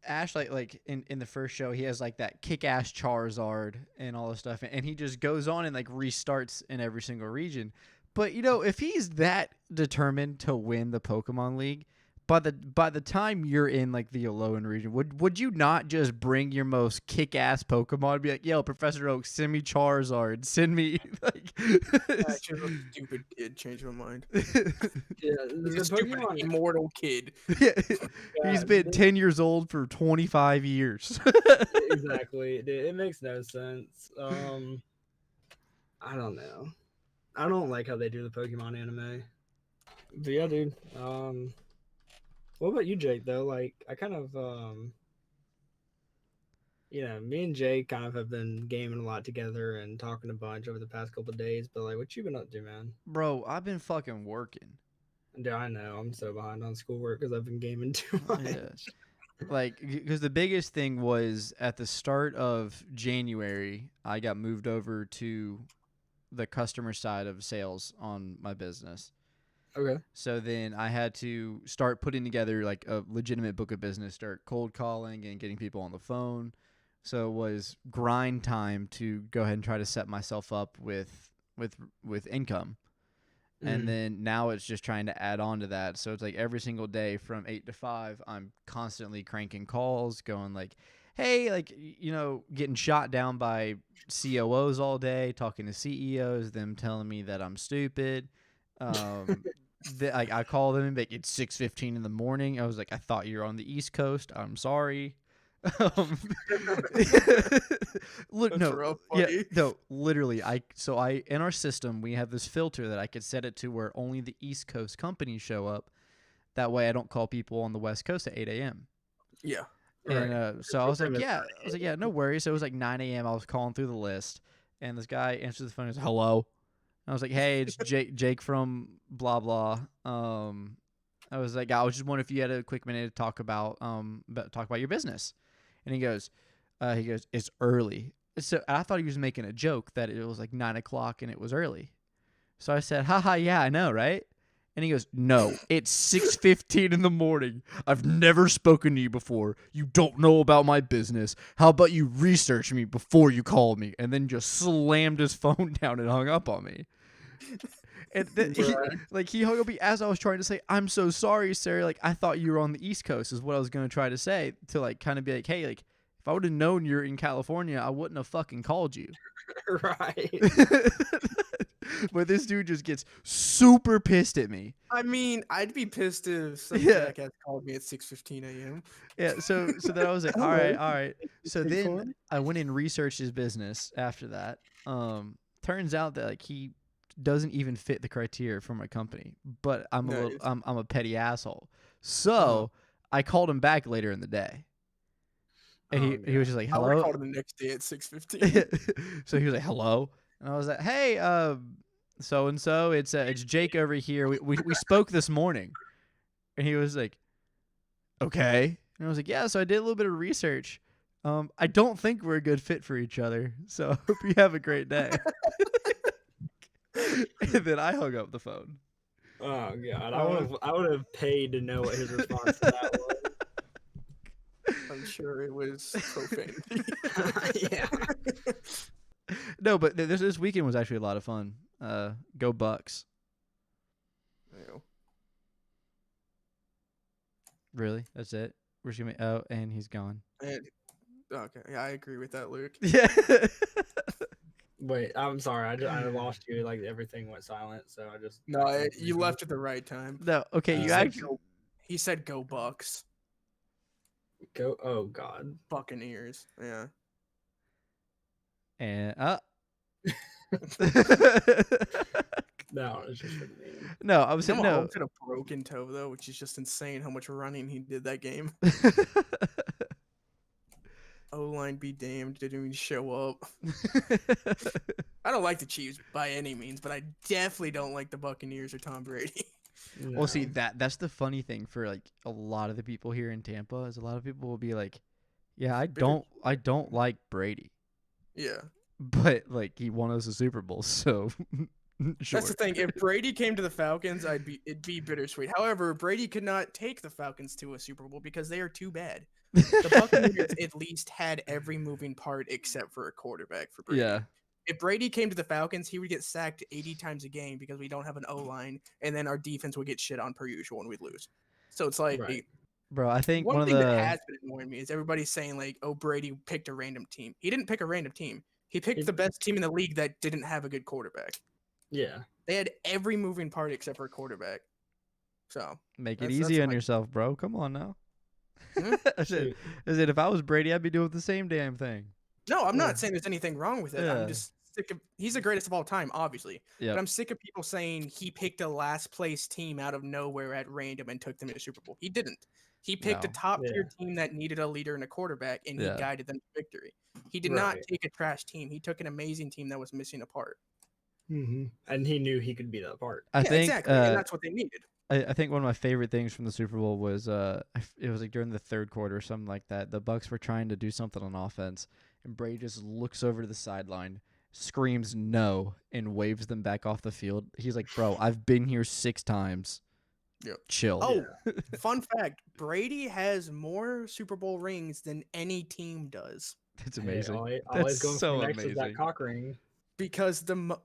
Ash like in the first show he has like that kick-ass Charizard and all this stuff, and he just goes on and like restarts in every single region. But if he's that determined to win the Pokemon League, by the time you're in like the Alolan region, would you not just bring your most kick-ass Pokemon and be like, yo, Professor Oak, send me Charizard, send me like Actually, a stupid kid changed my mind. Yeah, He's the a stupid, Pokemon. immortal kid. Yeah, Yeah, he's been dude. 10 years old for 25 years. Exactly, dude, it makes no sense. I don't know. I don't like how they do the Pokemon anime. But yeah, dude. What about you, Jake? Though, like, I kind of, me and Jake kind of have been gaming a lot together and talking a bunch over the past couple of days. But like, what you been up to, man? Bro, I've been fucking working. Dude, I know I'm so behind on schoolwork because I've been gaming too much. Yeah. Like, because the biggest thing was at the start of January, I got moved over to the customer side of sales on my business. Okay. So then I had to start putting together like a legitimate book of business, start cold calling and getting people on the phone. So it was grind time to go ahead and try to set myself up with income. And then now it's just trying to add on to that. So it's like every single day from 8 to 5, I'm constantly cranking calls, going like, hey, like, getting shot down by COOs all day, talking to CEOs, them telling me that I'm stupid. I call them and it's 6:15 in the morning. I was like, I thought you were on the East Coast. I'm sorry. Literally, in our system we have this filter that I could set it to where only the East Coast companies show up. That way I don't call people on the West Coast at 8 a.m. Yeah. And so I was like, no worries. So it was like 9 a.m. I was calling through the list, and this guy answers the phone and goes, hello. I was like, hey, it's Jake from blah blah. I was like, I was just wondering if you had a quick minute to talk about your business. And he goes, it's early. So I thought he was making a joke that it was like 9 o'clock and it was early. So I said, haha, yeah, I know, right? And he goes, no, it's 6:15 in the morning. I've never spoken to you before. You don't know about my business. How about you research me before you call me? And then just slammed his phone down and hung up on me. And then he hung up as I was trying to say, I'm so sorry, sir. Like, I thought you were on the East Coast is what I was going to try to say to like kind of be like, hey, like if I would have known you're in California, I wouldn't have fucking called you. Right. But this dude just gets super pissed at me. I mean, I'd be pissed if some jackass called me at 6:15 a.m. Yeah, so then I was like, all right. So then I went and researched his business after that. Turns out that like he doesn't even fit the criteria for my company, but I'm a petty asshole. So I called him back later in the day. And he was just like, hello. I called him the next day at 6:15. So he was like, hello. And I was like, hey, so and so, it's Jake over here. We spoke this morning. And he was like, okay. And I was like, yeah, so I did a little bit of research. I don't think we're a good fit for each other. So I hope you have a great day. And then I hung up the phone. Oh god, I would have paid to know what his response to that was. I'm sure it was profanity. Yeah. No, but this weekend was actually a lot of fun. Go Bucks. Ew. Really? That's it? Where's he? Oh, and he's gone. Okay, yeah, I agree with that, Luke. Yeah. Wait, I'm sorry. I lost you. Like everything went silent, so I just. No, you left at the right time. No, okay, you actually. He said, "Go Bucks." Go. Oh God. Buccaneers. Yeah. And No, it's just for me. No, I was saying no. Mahomes had a broken toe though, which is just insane how much running he did that game. O-line be damned, didn't even show up. I don't like the Chiefs by any means, but I definitely don't like the Buccaneers or Tom Brady. No. Well, see that's the funny thing for like a lot of the people here in Tampa is a lot of people will be like, yeah, I don't like Brady. Yeah. But like he won us a Super Bowl, so sure. That's the thing. If Brady came to the Falcons, it'd be bittersweet. However, Brady could not take the Falcons to a Super Bowl because they are too bad. The Buccaneers at least had every moving part except for a quarterback for Brady. Yeah. If Brady came to the Falcons, he would get sacked 80 times a game because we don't have an O-line, and then our defense would get shit on per usual and we'd lose. So it's like, right. Bro, I think one thing that has been annoying me is everybody's saying like, oh, Brady picked a random team. He didn't pick a random team. He picked the best team in the league that didn't have a good quarterback. Yeah. They had every moving part except for a quarterback. So make it easy on yourself, bro. Come on now. I said, if I was Brady, I'd be doing the same damn thing. No, I'm not saying there's anything wrong with it. Yeah. I'm just sick of. He's the greatest of all time, obviously. Yep. But I'm sick of people saying he picked a last place team out of nowhere at random and took them to the Super Bowl. He didn't. He picked a top tier team that needed a leader and a quarterback, and he guided them to victory. He did not take a trash team. He took an amazing team that was missing a part. Mm-hmm. And he knew he could be that part. I think exactly, and that's what they needed. I think one of my favorite things from the Super Bowl was it was like during the third quarter or something like that. The Bucs were trying to do something on offense, and Brady just looks over to the sideline, screams no, and waves them back off the field. He's like, "Bro, I've been here 6 times. Yep. Chill." Oh, fun fact: Brady has more Super Bowl rings than any team does. That's amazing. Hey, That's going so next amazing. Is that cock ring. Because the most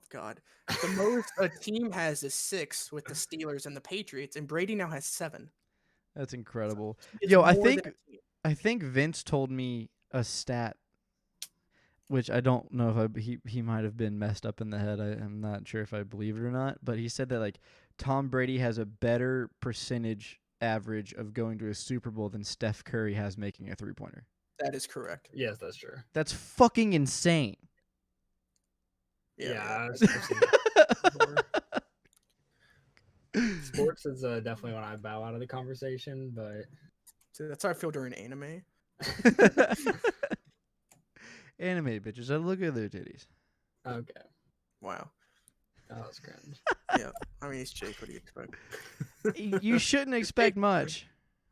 a team has is 6 with the Steelers and the Patriots, and Brady now has 7. That's incredible. It's Yo, more than I think Vince told me a stat, which I don't know if he might have been messed up in the head. I'm not sure if I believe it or not, but he said that like Tom Brady has a better percentage average of going to a Super Bowl than Steph Curry has making a 3-pointer. That is correct. Yes, that's true. That's fucking insane. Yeah. I've seen that before. Sports is definitely when I bow out of the conversation, but so that's how I feel during anime. Anime bitches, I look at their titties. Okay. Wow. That was cringe. Yeah, I mean, it's Jake. What do you expect? You shouldn't expect much.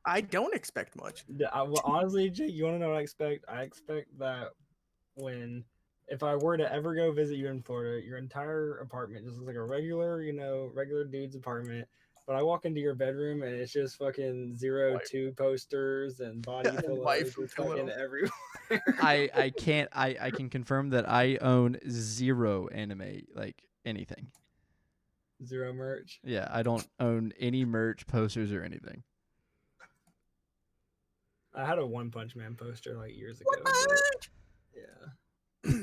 I don't expect much. Well, honestly, Jake, you want to know what I expect? I expect that if I were to ever go visit you in Florida, your entire apartment just looks like a regular, regular dude's apartment. But I walk into your bedroom and it's just fucking 02 posters and body pillows just fucking everywhere. I can confirm that I own 0 anime, like anything. 0 merch. Yeah, I don't own any merch, posters, or anything. I had a One Punch Man poster like years ago. But, yeah.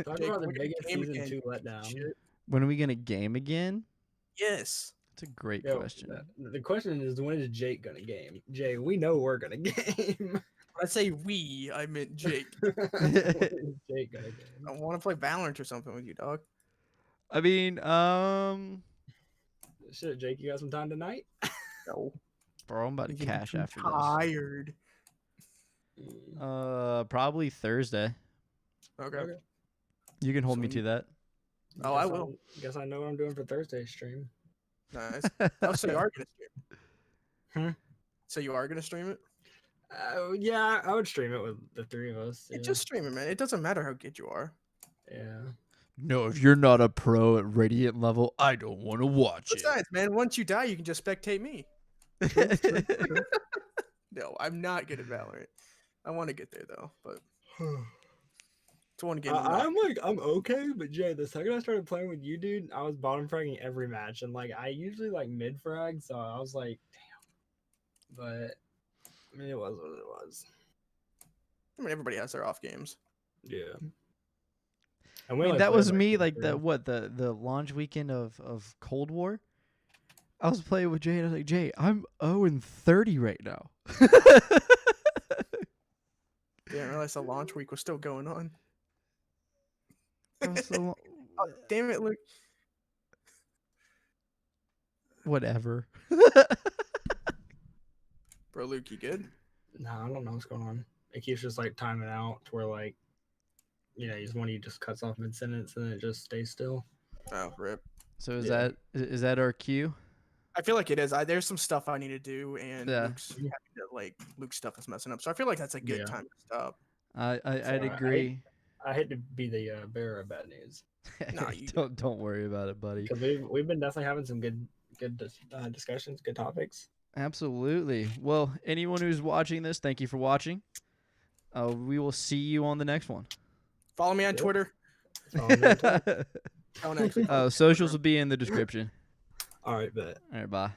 Talk about the biggest season 2 letdown. When are we gonna game again? Yes. That's a great question. The question is, when is Jake gonna game? Jay, we know we're gonna game. When I say we, I meant Jake. Jake gonna game? I want to play Valorant or something with you, dog. I mean, shit, Jake, you got some time tonight? No. Bro, I'm about to cash after this. Tired. Probably Thursday. Okay. You can hold me to that. Oh, I will. Guess I know what I'm doing for Thursday's stream. Nice. Oh, so you are gonna stream? So you are gonna stream it? Yeah, I would stream it with the 3 of us. Yeah, just stream it, man. It doesn't matter how good you are. Yeah. No, if you're not a pro at Radiant level, I don't want to watch Besides, man, once you die, you can just spectate me. it. No, I'm not good at Valorant. I want to get there though, but it's one game. I'm okay, but Jay, the second I started playing with you, dude, I was bottom fragging every match, and like I usually like mid frag, so I was like, damn. But I mean, it was what it was. I mean, everybody has their off games. Yeah. I mean, that was me, like the launch weekend of Cold War. I was playing with Jay, and I was like, Jay, I'm 0-30 right now. Didn't realize the launch week was still going on. Oh, damn it, Luke. Whatever. Bro, Luke, you good? Nah, I don't know what's going on. It keeps just like timing out to where like, one of you just cuts off mid sentence and then it just stays still. Oh, rip. So is that our cue? I feel like it is. There's some stuff I need to do, and Luke's stuff is messing up. So I feel like that's a good time to stop. I'd agree. I hate to be the bearer of bad news. No, don't worry about it, buddy. Because we've been definitely having some good discussions, good topics. Absolutely. Well, anyone who's watching this, thank you for watching. We will see you on the next one. Follow me on Twitter. Socials will be in the description. All right, bet. All right, bye.